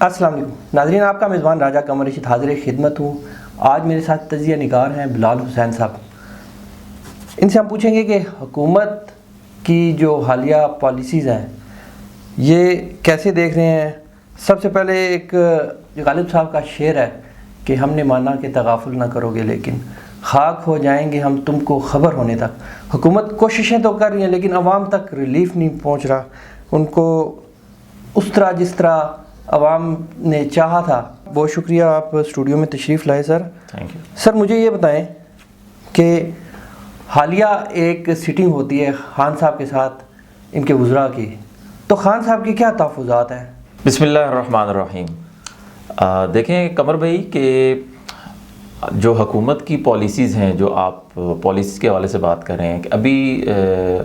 السلام علیکم ناظرین، آپ کا میزبان راجہ قمر رشید حاضر خدمت ہوں۔ آج میرے ساتھ تجزیہ نگار ہیں بلال حسین صاحب۔ ان سے ہم پوچھیں گے کہ حکومت کی جو حالیہ پالیسیز ہیں یہ کیسے دیکھ رہے ہیں۔ سب سے پہلے ایک غالب صاحب کا شعر ہے کہ ہم نے مانا کہ تغافل نہ کرو گے لیکن خاک ہو جائیں گے ہم تم کو خبر ہونے تک۔ حکومت کوششیں تو کر رہی ہیں لیکن عوام تک ریلیف نہیں پہنچ رہا ان کو اس طرح جس طرح عوام نے چاہا تھا۔ بہت شکریہ آپ اسٹوڈیو میں تشریف لائے سر۔ تھینک یو سر مجھے یہ بتائیں کہ حالیہ ایک سیٹنگ ہوتی ہے خان صاحب کے ساتھ ان کے وزراء کی، تو خان صاحب کی کیا تحفظات ہیں؟ بسم اللہ الرحمن الرحیم۔ دیکھیں قمر بھائی کہ جو حکومت کی پالیسیز ہیں، جو آپ پالیسیز کے حوالے سے بات کر رہے ہیں کہ ابھی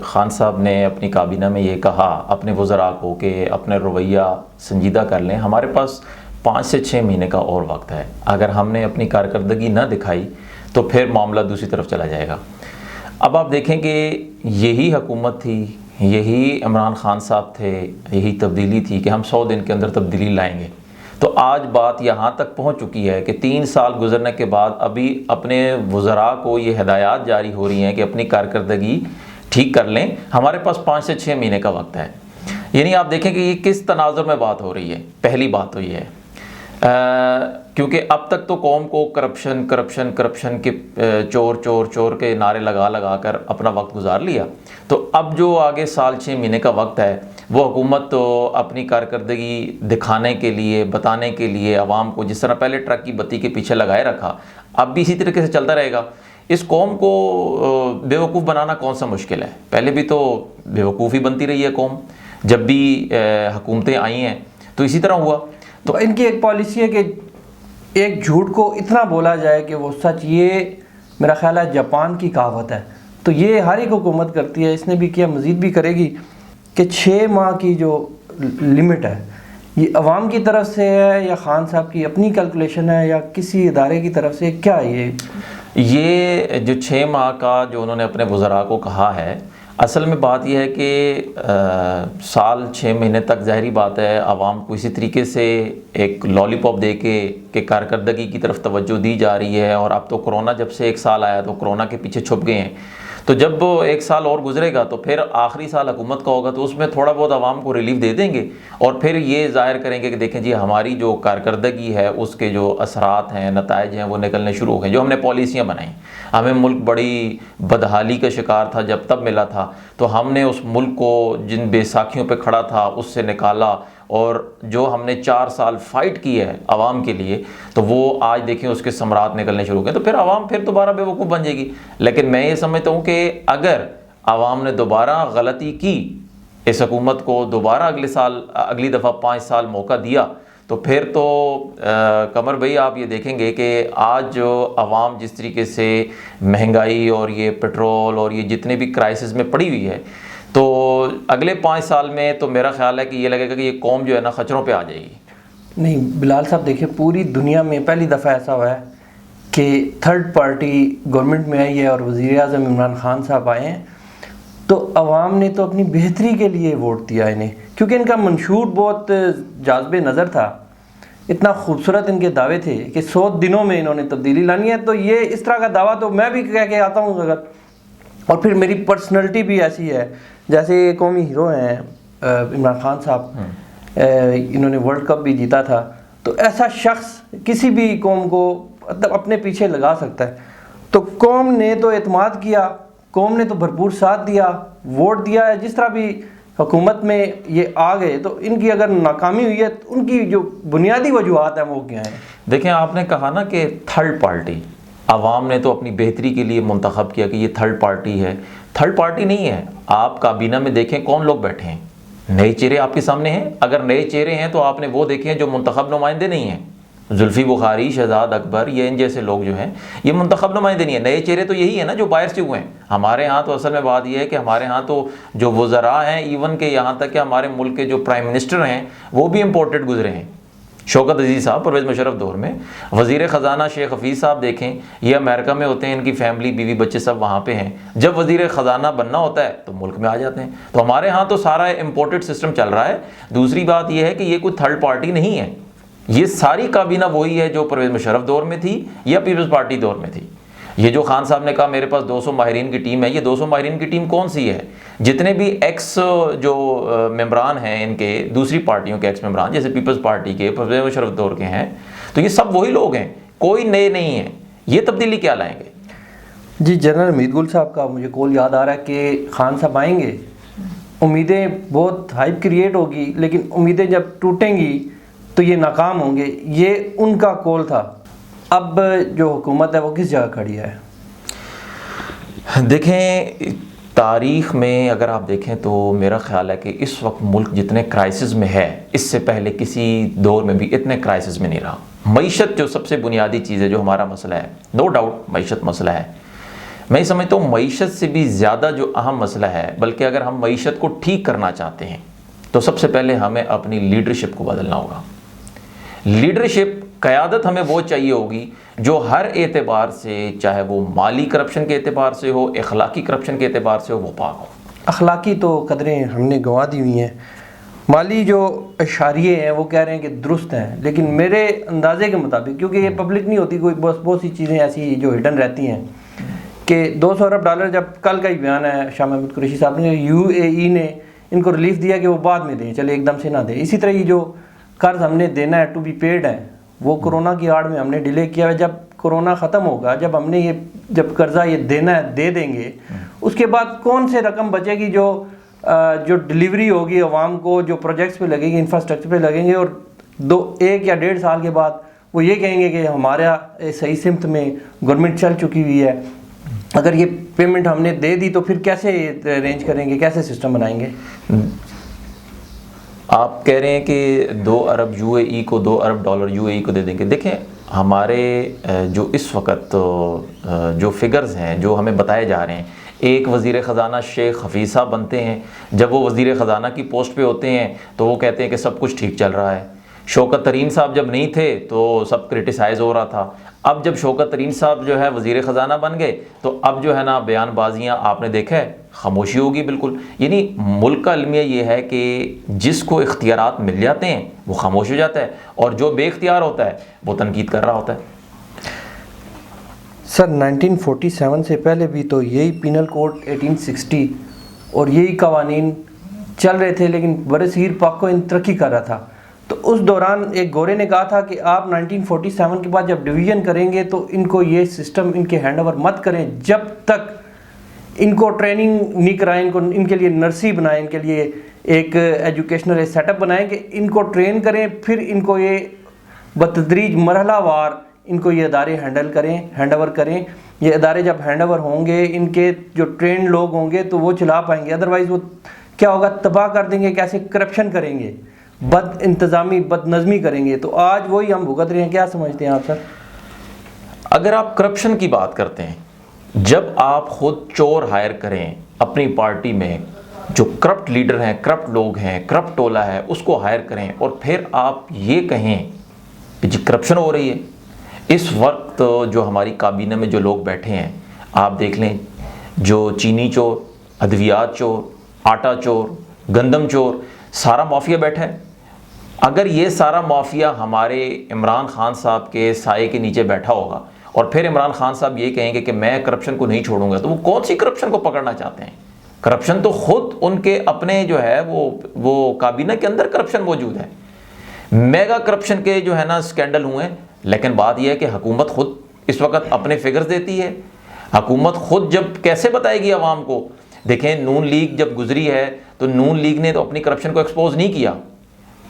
خان صاحب نے اپنی کابینہ میں یہ کہا اپنے وزراء کو کہ اپنے رویہ سنجیدہ کر لیں، ہمارے پاس 5 سے 6 مہینے کا اور وقت ہے، اگر ہم نے اپنی کارکردگی نہ دکھائی تو پھر معاملہ دوسری طرف چلا جائے گا۔ اب آپ دیکھیں کہ یہی حکومت تھی، یہی عمران خان صاحب تھے، یہی تبدیلی تھی کہ ہم 100 دن کے اندر تبدیلی لائیں گے، تو آج بات یہاں تک پہنچ چکی ہے کہ 3 سال گزرنے کے بعد ابھی اپنے وزراء کو یہ ہدایات جاری ہو رہی ہیں کہ اپنی کارکردگی ٹھیک کر لیں، ہمارے پاس 5 سے 6 مہینے کا وقت ہے۔ یعنی آپ دیکھیں کہ یہ کس تناظر میں بات ہو رہی ہے۔ پہلی بات تو یہ ہے کیونکہ اب تک تو قوم کو کرپشن کے چور کے نعرے لگا کر اپنا وقت گزار لیا، تو اب جو آگے سال 6 مہینے کا وقت ہے وہ حکومت تو اپنی کارکردگی دکھانے کے لیے، بتانے کے لیے عوام کو، جس طرح پہلے ٹرک کی بتی کے پیچھے لگائے رکھا، اب بھی اسی طریقے سے چلتا رہے گا۔ اس قوم کو بیوقوف بنانا کون سا مشکل ہے؟ پہلے بھی تو بیوقوف ہی بنتی رہی ہے قوم، جب بھی حکومتیں آئی ہیں تو اسی طرح ہوا۔ تو ان کی ایک پالیسی ہے کہ ایک جھوٹ کو اتنا بولا جائے کہ وہ سچ، یہ میرا خیال ہے جاپان کی کہاوت ہے، تو یہ ہر ایک حکومت کرتی ہے، اس نے بھی کیا، مزید بھی کرے گی کہ 6 ماہ کی جو لمٹ ہے یہ عوام کی طرف سے ہے یا خان صاحب کی اپنی کیلکولیشن ہے یا کسی ادارے کی طرف سے، کیا یہ جو 6 ماہ کا جو انہوں نے اپنے وزراء کو کہا ہے، اصل میں بات یہ ہے کہ سال 6 مہینے تک ظاہری بات ہے عوام کو اسی طریقے سے ایک لالی پاپ دے کے کہ کارکردگی کی طرف توجہ دی جا رہی ہے، اور اب تو کرونا جب سے 1 سال آیا تو کرونا کے پیچھے چھپ گئے ہیں، تو جب 1 سال اور گزرے گا تو پھر آخری سال حکومت کا ہوگا تو اس میں تھوڑا بہت عوام کو ریلیف دے دیں گے، اور پھر یہ ظاہر کریں گے کہ دیکھیں جی ہماری جو کارکردگی ہے اس کے جو اثرات ہیں، نتائج ہیں، وہ نکلنے شروع ہو گئے۔ جو ہم نے پالیسیاں بنائیں، ہمیں ملک بڑی بدحالی کا شکار تھا جب تب ملا تھا، تو ہم نے اس ملک کو جن بے ساکھیوں پہ کھڑا تھا اس سے نکالا، اور جو ہم نے 4 سال فائٹ کی ہے عوام کے لیے، تو وہ آج دیکھیں اس کے ثمرات نکلنے شروع ہو گئے، تو پھر عوام پھر دوبارہ بے وقوف بن جائے گی۔ لیکن میں یہ سمجھتا ہوں کہ اگر عوام نے دوبارہ غلطی کی، اس حکومت کو دوبارہ اگلی دفعہ 5 سال موقع دیا، تو پھر تو قمر بھائی آپ یہ دیکھیں گے کہ آج جو عوام جس طریقے سے مہنگائی اور یہ پیٹرول اور یہ جتنے بھی کرائسس میں پڑی ہوئی ہے، تو اگلے 5 سال میں تو میرا خیال ہے کہ یہ لگے گا کہ یہ قوم جو ہے نا خچروں پہ آ جائے گی۔ نہیں بلال صاحب، دیکھیں پوری دنیا میں پہلی دفعہ ایسا ہوا ہے کہ تھرڈ پارٹی گورنمنٹ میں آئی ہے اور وزیر اعظم عمران خان صاحب آئے ہیں، تو عوام نے تو اپنی بہتری کے لیے ووٹ دیا انہیں، کیونکہ ان کا منشور بہت جاذب نظر تھا، اتنا خوبصورت ان کے دعوے تھے کہ 100 دنوں میں انہوں نے تبدیلی لانی ہے۔ تو یہ اس طرح کا دعویٰ تو میں بھی کہہ کے آتا ہوں اگر، اور پھر میری پرسنلٹی بھی ایسی ہے، جیسے قومی ہیرو ہیں عمران خان صاحب، انہوں نے ورلڈ کپ بھی جیتا تھا، تو ایسا شخص کسی بھی قوم کو اپنے پیچھے لگا سکتا ہے۔ تو قوم نے تو اعتماد کیا، قوم نے تو بھرپور ساتھ دیا، ووٹ دیا ہے، جس طرح بھی حکومت میں یہ آ گئے، تو ان کی اگر ناکامی ہوئی ہے تو ان کی جو بنیادی وجوہات ہیں وہ کیا ہیں؟ دیکھیں آپ نے کہا نا کہ تھرڈ پارٹی، عوام نے تو اپنی بہتری کے لیے منتخب کیا کہ یہ تھرڈ پارٹی ہے۔ تھرڈ پارٹی نہیں ہے، آپ کابینہ میں دیکھیں کون لوگ بیٹھے ہیں، نئے چہرے آپ کے سامنے ہیں۔ اگر نئے چہرے ہیں تو آپ نے وہ دیکھے ہیں جو منتخب نمائندے نہیں ہیں، زلفی بخاری، شہزاد اکبر، یہ ان جیسے لوگ جو ہیں یہ منتخب نمائندے نہیں ہیں۔ نئے چہرے تو یہی ہیں نا جو باہر سے ہوئے ہیں۔ ہمارے ہاں تو اصل میں بات یہ ہے کہ ہمارے ہاں تو جو وزراء ہیں، ایون کہ یہاں تک کہ ہمارے ملک کے جو پرائم منسٹر ہیں وہ بھی امپورٹڈ گزرے ہیں۔ شوکت عزیز صاحب پرویز مشرف دور میں، وزیر خزانہ شیخ حفیظ صاحب دیکھیں، یہ امریکہ میں ہوتے ہیں، ان کی فیملی، بیوی بچے سب وہاں پہ ہیں، جب وزیر خزانہ بننا ہوتا ہے تو ملک میں آ جاتے ہیں۔ تو ہمارے ہاں تو سارا امپورٹڈ سسٹم چل رہا ہے۔ دوسری بات یہ ہے کہ یہ کوئی تھرڈ پارٹی نہیں ہے، یہ ساری کابینہ وہی ہے جو پرویز مشرف دور میں تھی یا پیپلز پارٹی دور میں تھی۔ یہ جو خان صاحب نے کہا میرے پاس 200 ماہرین کی ٹیم ہے، یہ 200 ماہرین کی ٹیم کون سی ہے؟ جتنے بھی ایکس جو ممبران ہیں ان کے دوسری پارٹیوں کے ایکس ممبران جیسے پیپلز پارٹی کے پرویز مشرف دور کے ہیں، تو یہ سب وہی لوگ ہیں، کوئی نئے نہیں ہیں۔ یہ تبدیلی کیا لائیں گے؟ جی جنرل حمید گل صاحب کا مجھے کال یاد آ رہا ہے کہ خان صاحب آئیں گے، امیدیں بہت ہائپ کریٹ ہوگی، لیکن امیدیں جب ٹوٹیں گی تو یہ ناکام ہوں گے، یہ ان کا کال تھا۔ اب جو حکومت ہے وہ کس جگہ کھڑی ہے؟ دیکھیں تاریخ میں اگر آپ دیکھیں تو میرا خیال ہے کہ اس وقت ملک جتنے کرائسس میں ہے اس سے پہلے کسی دور میں بھی اتنے کرائسس میں نہیں رہا۔ معیشت جو سب سے بنیادی چیز ہے، جو ہمارا مسئلہ ہے، نو ڈاؤٹ معیشت مسئلہ ہے، میں سمجھتا ہوں معیشت سے بھی زیادہ جو اہم مسئلہ ہے، بلکہ اگر ہم معیشت کو ٹھیک کرنا چاہتے ہیں تو سب سے پہلے ہمیں اپنی لیڈرشپ کو بدلنا ہوگا۔ لیڈرشپ، قیادت ہمیں وہ چاہیے ہوگی جو ہر اعتبار سے، چاہے وہ مالی کرپشن کے اعتبار سے ہو، اخلاقی کرپشن کے اعتبار سے ہو، وہ پاک ہو۔ اخلاقی تو قدریں ہم نے گنوا دی ہوئی ہیں، مالی جو اشاریے ہیں وہ کہہ رہے ہیں کہ درست ہیں، لیکن میرے اندازے کے مطابق، کیونکہ یہ پبلک نہیں ہوتی، کوئی بہت سی چیزیں ایسی جو ہڈن رہتی ہیں، کہ 200 ارب ڈالر، جب کل کا ہی بیان ہے شاہ محمود قریشی صاحب نے، UAE نے ان کو ریلیف دیا کہ وہ بعد میں دیں، چلے ایک دم سے نہ دیں۔ اسی طرح یہ جو قرض ہم نے دینا ہے ٹو بی پیڈ ہے، وہ کورونا کی آڑ میں ہم نے ڈیلے کیا ہے۔ جب کورونا ختم ہوگا، جب ہم نے یہ جب قرضہ یہ دینا ہے دے دیں گے، اس کے بعد کون سے رقم بچے گی جو ڈلیوری ہوگی عوام کو، جو پروجیکٹس پہ لگے گی، انفراسٹرکچر پہ لگیں گے، اور 1 یا 1.5 سال کے بعد وہ یہ کہیں گے کہ ہمارا صحیح سمت میں گورنمنٹ چل چکی ہوئی ہے۔ اگر یہ پیمنٹ ہم نے دے دی تو پھر کیسے ارینج کریں گے، کیسے سسٹم بنائیں گے؟ آپ کہہ رہے ہیں کہ 2 ارب UAE کو، 2 ارب ڈالر UAE کو دے دیں گے۔ دیکھیں ہمارے جو اس وقت جو فگرز ہیں جو ہمیں بتائے جا رہے ہیں، ایک وزیر خزانہ شیخ حفیظ صاحب بنتے ہیں، جب وہ وزیر خزانہ کی پوسٹ پہ ہوتے ہیں تو وہ کہتے ہیں کہ سب کچھ ٹھیک چل رہا ہے۔ شوکت ترین صاحب جب نہیں تھے تو سب کرٹیسائز ہو رہا تھا، اب جب شوکت ترین صاحب جو ہے وزیر خزانہ بن گئے تو اب جو ہے نا بیان بازیاں آپ نے دیکھا ہے، خاموشی ہوگی بالکل۔ یعنی ملک کا المیہ یہ ہے کہ جس کو اختیارات مل جاتے ہیں وہ خاموش ہو جاتا ہے، اور جو بے اختیار ہوتا ہے وہ تنقید کر رہا ہوتا ہے۔ سر 1947 سے پہلے بھی تو یہی پینل کوڈ 1860 اور یہی قوانین چل رہے تھے، لیکن برصغیر پاک کو ترقی کر رہا تھا۔ تو اس دوران ایک گورے نے کہا تھا کہ آپ 1947 کے بعد جب ڈویژن کریں گے تو ان کو یہ سسٹم ان کے ہینڈ اوور مت کریں، جب تک ان کو ٹریننگ نہیں کرائیں، ان کے لیے نرسری بنائیں، ان کے لیے ایک ایجوکیشنل سیٹ اپ بنائیں کہ ان کو ٹرین کریں، پھر ان کو یہ بتدریج مرحلہ وار ان کو یہ ادارے ہینڈ اوور کریں۔ یہ ادارے جب ہینڈ اوور ہوں گے، ان کے جو ٹرینڈ لوگ ہوں گے تو وہ چلا پائیں گے، ادروائز وہ کیا ہوگا، تباہ کر دیں گے، کیسے کرپشن کریں گے، بد انتظامی، بد نظمی کریں گے۔ تو آج وہی ہم بھگت رہے ہیں۔ کیا سمجھتے ہیں آپ سر؟ اگر آپ کرپشن کی بات کرتے ہیں، جب آپ خود چور ہائر کریں اپنی پارٹی میں، جو کرپٹ لیڈر ہیں، کرپٹ لوگ ہیں، کرپٹ ٹولہ ہے، اس کو ہائر کریں، اور پھر آپ یہ کہیں کہ جی کرپشن ہو رہی ہے۔ اس وقت جو ہماری کابینہ میں جو لوگ بیٹھے ہیں، آپ دیکھ لیں، جو چینی چور، ادویات چور، آٹا چور، گندم چور، سارا مافیا بیٹھا ہے۔ اگر یہ سارا مافیا ہمارے عمران خان صاحب کے سائے کے نیچے بیٹھا ہوگا اور پھر عمران خان صاحب یہ کہیں گے کہ میں کرپشن کو نہیں چھوڑوں گا، تو وہ کون سی کرپشن کو پکڑنا چاہتے ہیں؟ کرپشن تو خود ان کے اپنے جو ہے وہ کابینہ کے اندر کرپشن موجود ہے۔ میگا کرپشن کے جو ہے نا سکینڈل ہوئے ہیں، لیکن بات یہ ہے کہ حکومت خود اس وقت اپنے فگرز دیتی ہے۔ حکومت خود جب کیسے بتائے گی عوام کو؟ دیکھیں نون لیگ جب گزری ہے تو نون لیگ نے تو اپنی کرپشن کو ایکسپوز نہیں کیا،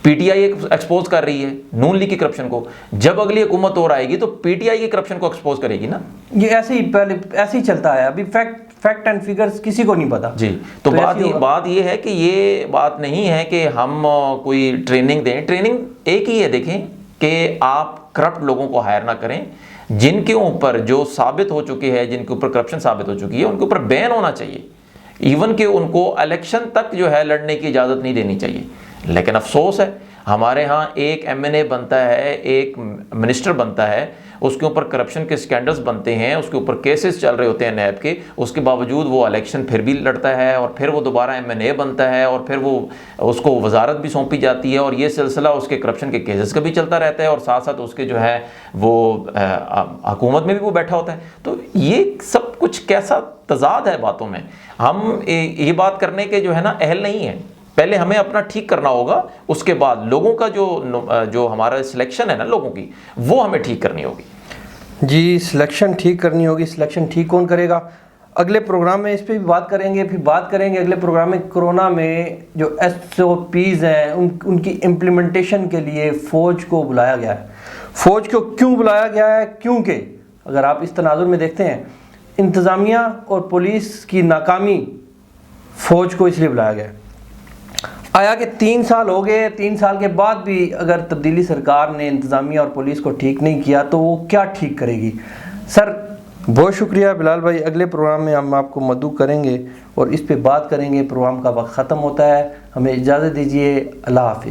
پی ٹی آئی ایکسپوز کر رہی ہے نون لیگ کی کرپشن کو۔ جب اگلی حکومت اور آئے گی تو پی ٹی آئی کی کرپشن کو ایکسپوز کرے گی نا۔ یہ ایسے ہی چلتا ہے، ابھی فیکٹ اینڈ فگرز کسی کو نہیں پتا۔ جی تو بات یہ ہے کہ یہ بات نہیں ہے کہ ہم کوئی ٹریننگ دیں، ٹریننگ ایک ہی ہے، دیکھیں کہ آپ کرپٹ لوگوں کو ہائر نہ کریں، جن کے اوپر جو ثابت ہو چکی ہے، جن کے اوپر کرپشن ثابت ہو چکی ہے، ان کے اوپر بین ہونا چاہیے، ایون کہ ان کو الیکشن تک جو ہے لڑنے کی اجازت نہیں دینی چاہیے۔ لیکن افسوس ہے ہمارے ہاں ایک MNA بنتا ہے، ایک منسٹر بنتا ہے، اس کے اوپر کرپشن کے سکینڈلز بنتے ہیں، اس کے اوپر کیسز چل رہے ہوتے ہیں نیب کے، اس کے باوجود وہ الیکشن پھر بھی لڑتا ہے اور پھر وہ دوبارہ MNA بنتا ہے اور پھر وہ اس کو وزارت بھی سونپی جاتی ہے، اور یہ سلسلہ اس کے کرپشن کے کیسز کا بھی چلتا رہتا ہے، اور ساتھ ساتھ اس کے جو ہے وہ حکومت میں بھی وہ بیٹھا ہوتا ہے۔ تو یہ سب کچھ کیسا تضاد ہے باتوں میں۔ ہم یہ بات کرنے کے جو ہے نا اہل نہیں ہیں، پہلے ہمیں اپنا ٹھیک کرنا ہوگا، اس کے بعد لوگوں کا جو ہمارا سلیکشن ہے نا لوگوں کی، وہ ہمیں ٹھیک کرنی ہوگی۔ جی سلیکشن ٹھیک کرنی ہوگی، سلیکشن ٹھیک کون کرے گا؟ اگلے پروگرام میں اس پہ بھی بات کریں گے، پھر بات کریں گے اگلے پروگرام میں کرونا میں جو SOPs ہیں ان کی امپلیمنٹیشن کے لیے فوج کو بلایا گیا ہے۔ فوج کو کیوں بلایا گیا ہے؟ کیونکہ اگر آپ اس تناظر میں دیکھتے ہیں، انتظامیہ اور پولیس کی ناکامی فوج کو اس لیے بلایا گیا ہے۔ آیا کہ 3 سال ہو گئے، 3 سال کے بعد بھی اگر تبدیلی سرکار نے انتظامیہ اور پولیس کو ٹھیک نہیں کیا تو وہ کیا ٹھیک کرے گی؟ سر بہت شکریہ بلال بھائی، اگلے پروگرام میں ہم آپ کو مدعو کریں گے اور اس پہ بات کریں گے۔ پروگرام کا وقت ختم ہوتا ہے، ہمیں اجازت دیجیے، اللہ حافظ۔